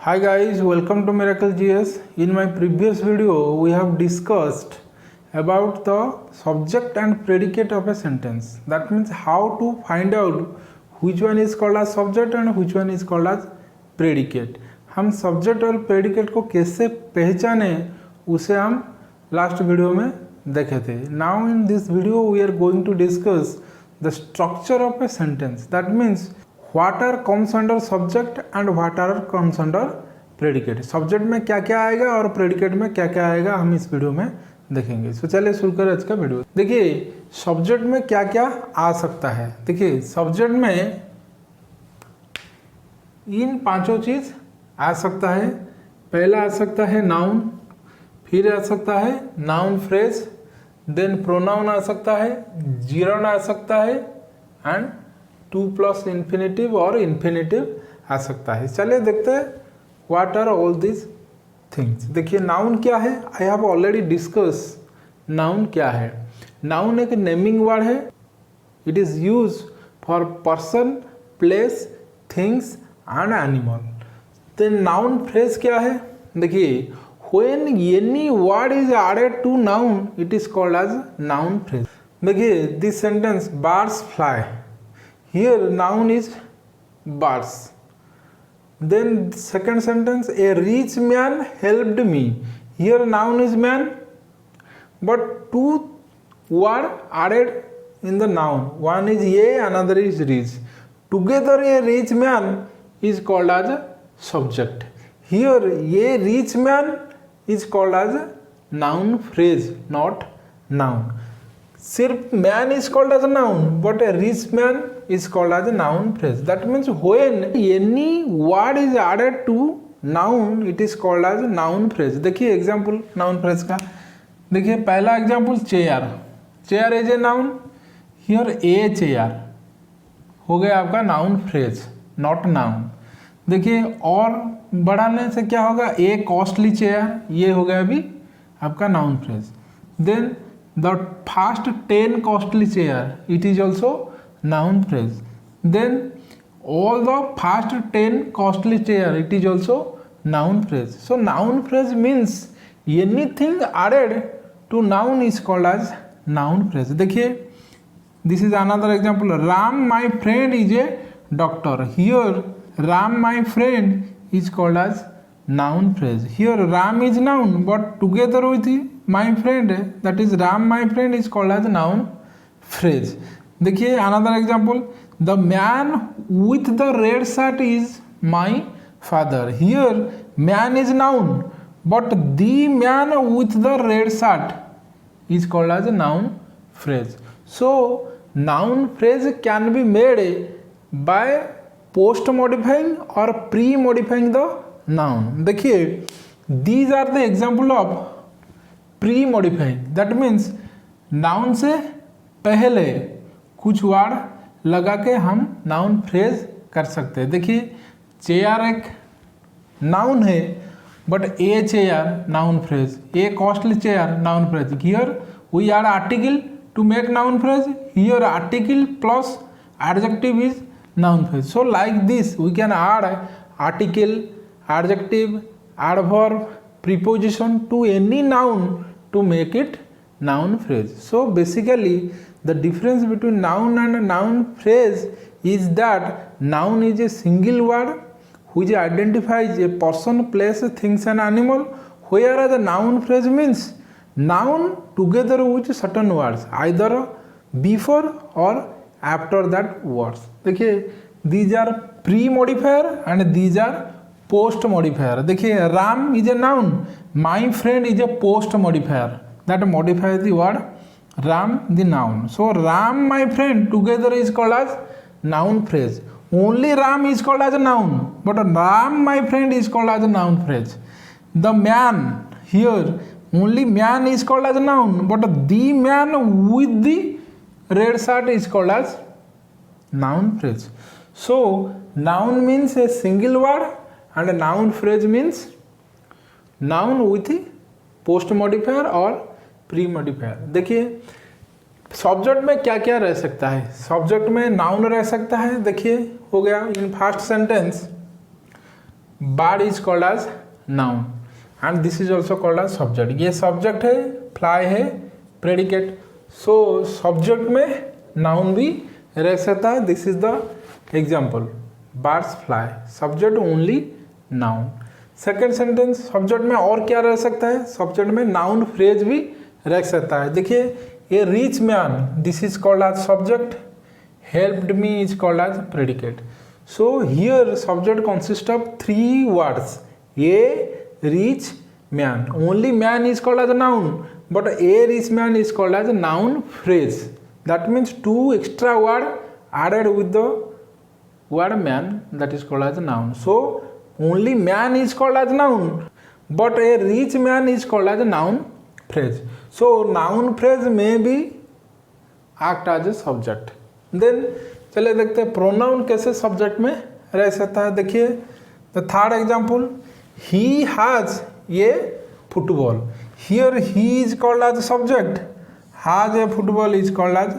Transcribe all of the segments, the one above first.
Hi guys, welcome to Miracle GS. In my previous video, we have discussed about the subject and predicate of a sentence. That means how to find out which one is called as subject and which one is called as predicate. हम subject और predicate को कैसे पहचाने उसे हम last video में देखे थे. Now in this video we are going to discuss the structure of a sentence. That means what are comes under subject and what are comes under predicate. Subject में क्या क्या आएगा और प्रेडिकेट में क्या क्या आएगा हम इस वीडियो में देखेंगे. तो चलिए शुरू करें आज का वीडियो. देखिए सब्जेक्ट में क्या क्या आ सकता है. देखिए सब्जेक्ट में इन पांचों चीज आ सकता है. पहला आ सकता है नाउन, फिर आ सकता है नाउन फ्रेज, देन प्रोनाउन आ सकता है, जीरन आ सकता है एंड टू प्लस इन्फिनेटिव और इन्फिनेटिव आ सकता है. चलिए देखते हैं what are all this things. देखिए नाउन क्या है. I have already discuss noun क्या है. नाउन एक नेमिंग वर्ड है. It is use for person, place, things and animal. Then noun phrase क्या है. देखिए when any word is added to noun it is called as noun phrase. देखिए this sentence birds fly. Here noun is birds. Then second sentence, a rich man helped me. Here noun is man, but two word added in the noun. One is a, another is rich. Together a rich man is called as a subject. Here a rich man is called as a noun phrase, not noun. सिर्फ man is called as a noun, but a rich man is called as a noun phrase. That means when any word is added to noun, it is called as a noun phrase. देखिए example noun phrase का. देखिए पहला example chair. Chair is a noun. Here a chair हो गया आपका noun phrase, not noun. देखिए और बढ़ाने से क्या होगा. ए कॉस्टली चेयर, ये हो गया अभी आपका noun phrase. Then the first 10 costly chair, it is also noun phrase. Then all the first 10 costly chair, it is also noun phrase. So noun phrase means anything added to noun is called as noun phrase. देखिए this is another example. Ram my friend is a doctor. Here Ram my friend is called as noun phrase. Here Ram is noun, but together with my friend, that is Ram my friend is called as noun phrase. देखिए another example, the man with the red shirt is my father. Here man is noun, but the man with the red shirt is called as a noun phrase. So noun phrase can be made by post modifying or pre modifying the noun. देखिए these are the example of pre modifying. That means noun से पहले कुछ word लगा के हम noun phrase कर सकते हैं. देखिए चेयर एक नाउन है, but a chair noun phrase, a costly chair noun phrase. Here we are article to make noun phrase. Here article plus adjective is noun phrase. So like this we can add article, adjective, adverb, preposition to any noun to make it noun phrase. So basically the difference between noun and noun phrase is that noun is a single word which identifies a person, place, things and animal, whereas the noun phrase means noun together with certain words either before or after that words. देखिए these are pre modifier and these are post modifier. देखिए Ram is a noun, my friend is a post modifier that modify the word Ram the noun. So Ram my friend together is called as noun phrase. Only Ram is called as a noun, but Ram my friend is called as a noun phrase. The man, here only man is called as a noun, but the man with the red shirt is called as noun phrase. So noun means a single word and a noun phrase means noun with post modifier और pre modifier. देखिए subject में क्या क्या रह सकता है. Subject में noun रह सकता है. देखिए हो गया in first sentence bird is called as noun and this is also called as subject. ये subject है, fly है, predicate. So subject में noun भी रह सकता है. This is the example. Birds fly. Subject only noun. Second sentence subject में और क्या रह सकता है? सब्जेक्ट में नाउन फ्रेज भी रह सकता है. देखिए a rich man, this is called as subject. Helped me is called as predicate. So here subject consist of 3 words. A rich man, only man is called as noun but a rich man is called as noun phrase. That means 2 extra word added with the word man, that is called as noun. So only man is called as noun but a rich man is called as a noun phrase. So noun phrase may be act as a subject. Then चलिए देखते हैं pronoun कैसे subject में रह सकता है. देखिए the third example, he has a football. Here he is called as subject, has a football is called as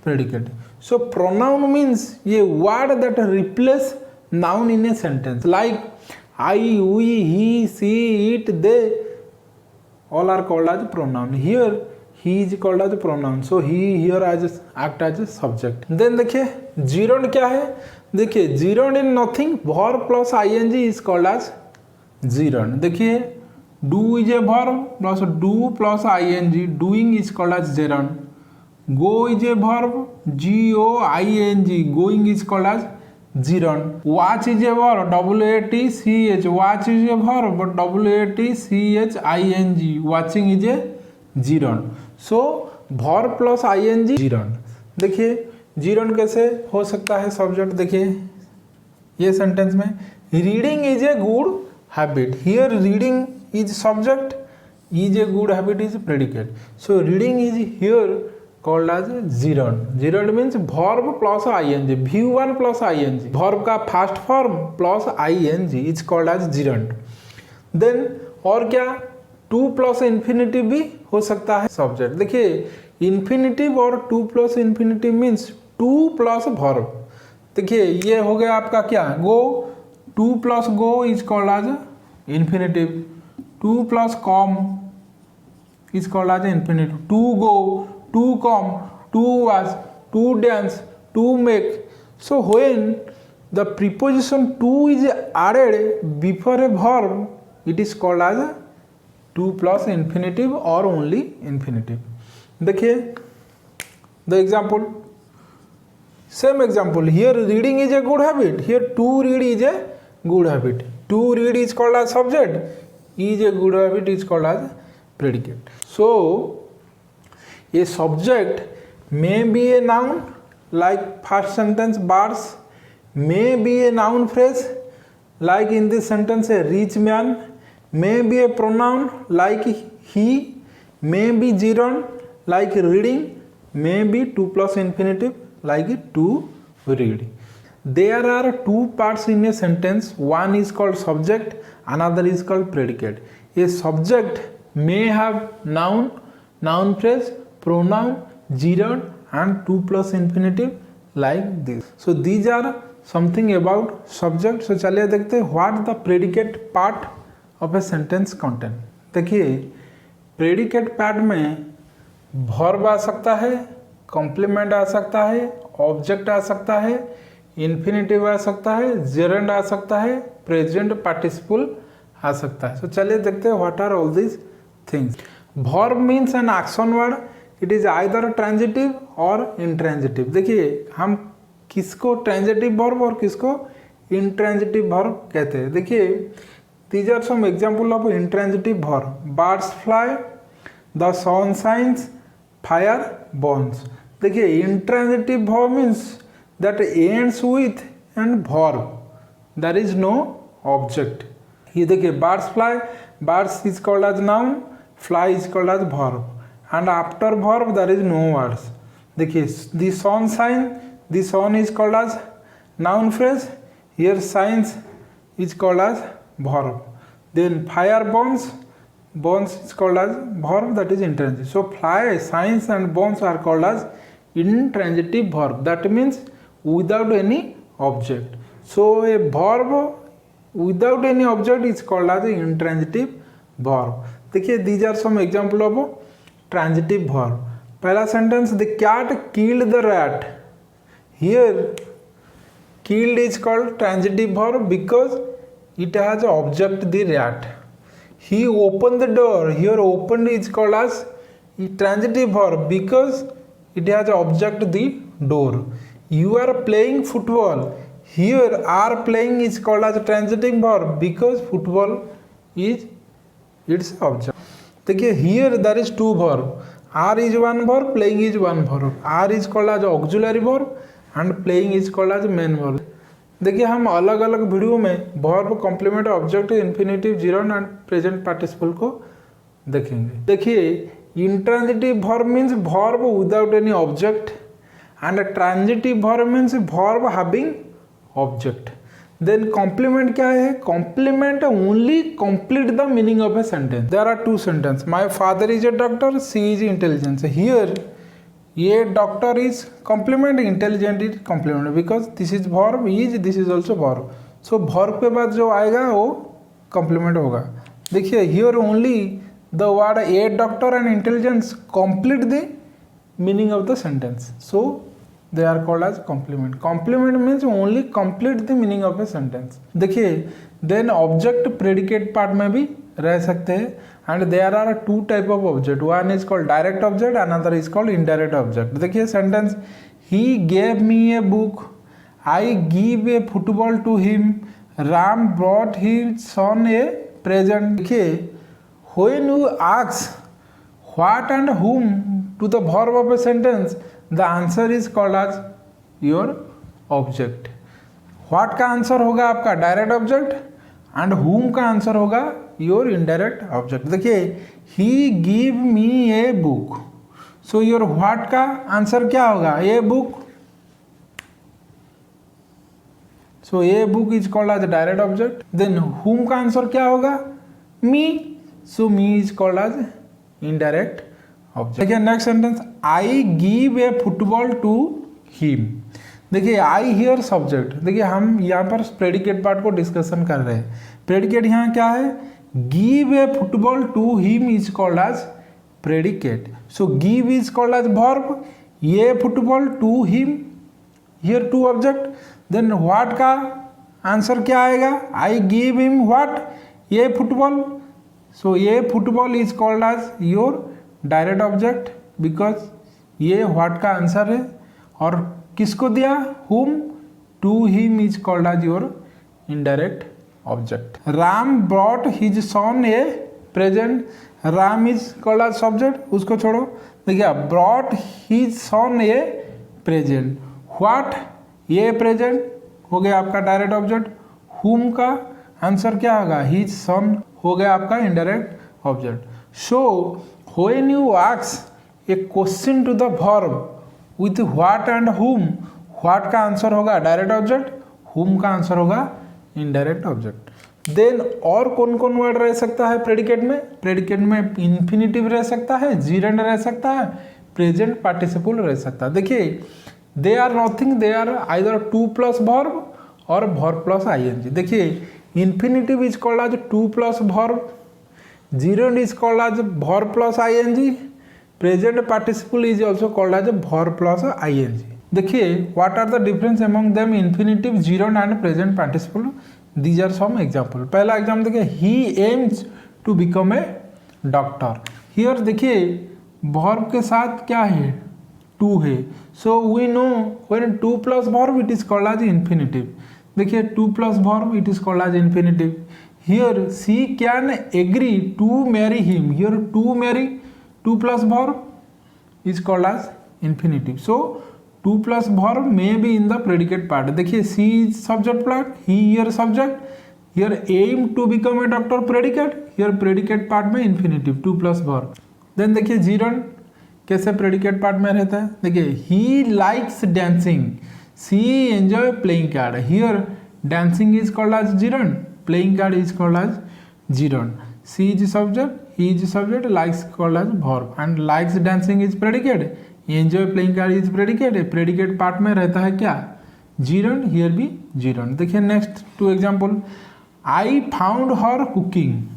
predicate. So pronoun means ये word that replace noun in a sentence like I, we, he, she, it, they all are called as pronoun. Here he is called as pronoun, so he here as act as a subject. Then देखिए gerund क्या है? देखिए gerund in nothing, verb plus ing is called as gerund. देखिए do is a verb plus do plus ing, doing is called as gerund. Go is a verb, going, going is called as gerund. Watch is a verb, watch, watch is a verb but watching, watching is a gerund. So verb plus ing gerund. देखिए gerund कैसे हो सकता है subject. देखिए ये sentence में reading is a good habit. Here reading is subject, is a good habit is predicate. So reading is here called as gerund. Gerund means verb plus ing, V1 plus ing. Verb का first form plus ing is called as gerund. Then और क्या, 2 plus infinitive भी हो सकता है subject. देखिए infinitive और 2 plus infinitive means 2 plus verb. देखिए ये हो गया आपका क्या, go. 2 plus go is called as infinitive. 2 plus come is called as infinitive. To go, to come, to watch, to dance, to make. So when the preposition to is added before a verb, it is called as 2 plus infinitive or only infinitive. देखिए the example, same example. Here reading is a good habit. Here to read is a good habit. To read is called as subject. Is a good habit is called as predicate. So a subject may be a noun like first sentence birds, may be a noun phrase like in this sentence a rich man, may be a pronoun like he, may be gerund like reading, may be 2 plus infinitive like to read. There are 2 parts in a sentence, one is called subject, another is called predicate. A subject may have noun, noun phrase, pronoun, gerund and 2 plus infinitive like this. So these are something about subject. So चलिए देखते हैं what the predicate part of a sentence contain. देखिए predicate part में verb आ सकता है, complement आ सकता है, object आ सकता है, infinitive आ सकता है, gerund आ सकता है, present participle आ सकता है. So चलिए देखते हैं what are all these things. Verb means an action word. It is either transitive और इंट्रांजिटिव. देखिए हम किसको ट्रांजिटिव वर्ब और किसको इंट्रांजिटिव वर्ब कहते हैं. देखिए these are some example of intransitive verb. Birds fly, the sun shines, fire burns. देखिए intransitive verb means that ends with and verb, there is no object. ये देखिए birds fly, birds is called as noun, fly is called as verb and after verb there is no words. देखिए the sun shine, the sun is called as noun phrase, here shines is called as verb. Then fire burns, burns is called as verb, that is intransitive. So fly, shines and burns are called as intransitive verb, that means without any object. So a verb without any object is called as intransitive verb. देखिए these are some example of transitive verb. पहला sentence, the cat killed the rat. Here killed is called transitive verb because it has object the rat. He opened the door. Here opened is called as transitive verb because it has object the door. You are playing football. Here are playing is called as transitive verb because football is its object. देखिए here there is two verb. Are is one verb, playing is one verb. Are is called as auxiliary verb and playing is called as main verb. देखिए हम अलग अलग video में verb, complement, object, infinitive, gerund and present participle को देखेंगे. देखिए intransitive verb means verb without any object and transitive verb means verb having object. Then complement क्या है? Complement only complete the meaning of a sentence. There are two sentence. My father is a doctor, she is intelligence. Here ये doctor is complement, intelligent is complement because this is verb, is, this is also verb. So verb के बाद जो आएगा वो complement होगा. देखिए here only the word a doctor and intelligence complete the meaning of the sentence, so they are called as complement. Complement means only complete the meaning of a sentence. देखिए then object predicate part में भी रह सकते हैं. And there are two type of object. One is called direct object, another is called indirect object. देखिए sentence, he gave me a book, I give a football to him, Ram brought his son a present. देखिए when you ask what and whom to the verb of a sentence, the answer is called as your object. What का answer होगा आपका direct object and whom का answer होगा your indirect object. देखिए he give me a book, so your what का answer क्या होगा? A book. So a book is called as direct object. Then whom का आंसर क्या होगा? Me. So me is called as indirect object. देखिए next sentence, I give a football to him. देखिए I here subject. देखिए हम यहाँ पर predicate part को डिस्कशन कर रहे हैं. प्रेडिकेट यहाँ क्या है? Give a football to him is called as predicate. So give is called as verb, ये football to him, here two object. Then what का आंसर क्या आएगा? I give him what? ये फुटबॉल. सो ये football is called as your direct object because ये what का answer है. और किसको दिया? Whom. To him is called as your indirect object. Ram brought his son a present. Ram is called as subject, उसको छोड़ो. देखिए brought his son a present. What? ये प्रेजेंट हो गया आपका डायरेक्ट ऑब्जेक्ट. हुम का आंसर क्या होगा? हिज सन हो गया आपका indirect object. So when you ask a question to the verb with what and whom, what का आंसर होगा डायरेक्ट ऑब्जेक्ट, हुम का आंसर होगा इनडायरेक्ट ऑब्जेक्ट. देन और कौन कौन वर्ड रह सकता है प्रेडिकेट में? प्रेडिकेट में इन्फिनिटिव रह सकता है, जीरेंड रह सकता है, प्रेजेंट पार्टिसिपल रह सकता है. देखिए they are nothing, they are either to plus verb और वर्ब प्लस आईएनजी. देखिए infinitive is called as to plus verb, gerund is called as verb plus ING, present participle is also called as verb plus ING. देखिए what are the difference among them infinitive, gerund and present participle. These are some example. पहला example देखिए, he aims to become a doctor. Here देखिए verb के साथ क्या है? To है. So we know when to plus verb it is called as infinitive. देखिए to plus verb it is called as infinitive. Here she can agree to marry him. Here to marry, to plus verb is called as infinitive. So to plus verb may be in the predicate part. देखिए she is subject part, he here subject, here aim to become a doctor predicate, here predicate part में infinitive to plus verb. Then देखिए gerund कैसे predicate part में रहता है? देखिए he likes dancing, she enjoy playing card. Here dancing is called as gerund, playing card is called as gerund. She is subject, he is subject, likes called as verb and likes dancing is predicate, enjoy playing card is predicate. Predicate part में रहता है क्या? Gerund, here भी gerund. देखिए next two example, I found her cooking.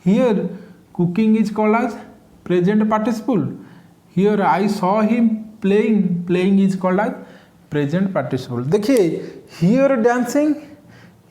Here cooking is called as present participle. Here I saw him playing. Playing is called as present participle. देखिए here dancing,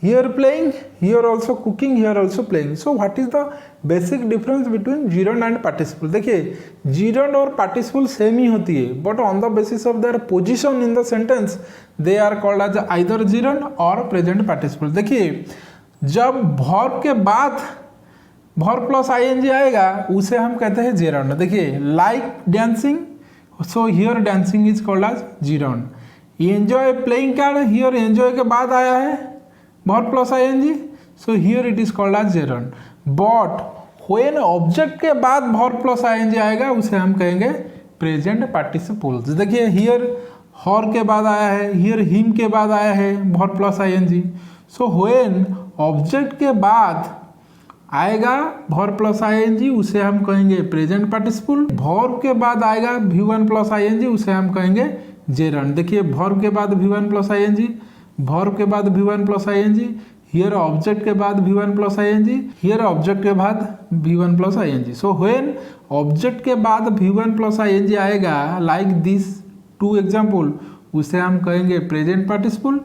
here playing, here also cooking, here also playing. So what is the basic difference between gerund and participle? देखिए gerund और participle same ही होती है, but on the basis of their position in the sentence they are called as either gerund और present participle. देखिए जब verb के बाद verb plus ing आएगा उसे हम कहते हैं gerund. देखिए like dancing, so here dancing is called as gerund. enjoy playing card, here enjoy के बाद आया है verb plus ing, so here it is called as gerund. But when object के बाद verb plus ing आएगा उसे हम कहेंगे present participles. देखिए here her के बाद आया है, here him के बाद आया है verb plus ing. So when object के बाद आएगा verb plus ing उसे हम कहेंगे present participle. verb के बाद आएगा v1 plus ing उसे हम कहेंगे gerund. देखिए verb के बाद v1 plus ing, verb के बाद v1 plus ing, here object के बाद v1 plus ing, here object के बाद v1 plus ing. So when object के बाद v1 plus ing आएगा like this two example उसे हम कहेंगे present participle.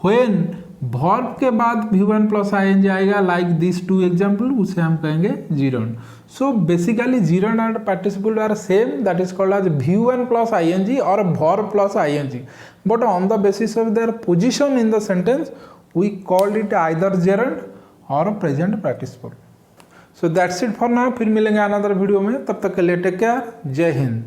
when verb के बाद v1 plus ing आएगा like this two example उसे हम कहेंगे gerund. So basically gerund and participle are same, that is called as v1 plus ing or verb plus ing, but on the basis of their position in the sentence we call it either gerund or present participle. So that's it for now. फिर मिलेंगे another video में, तब तक के लिए take care, जय हिंद.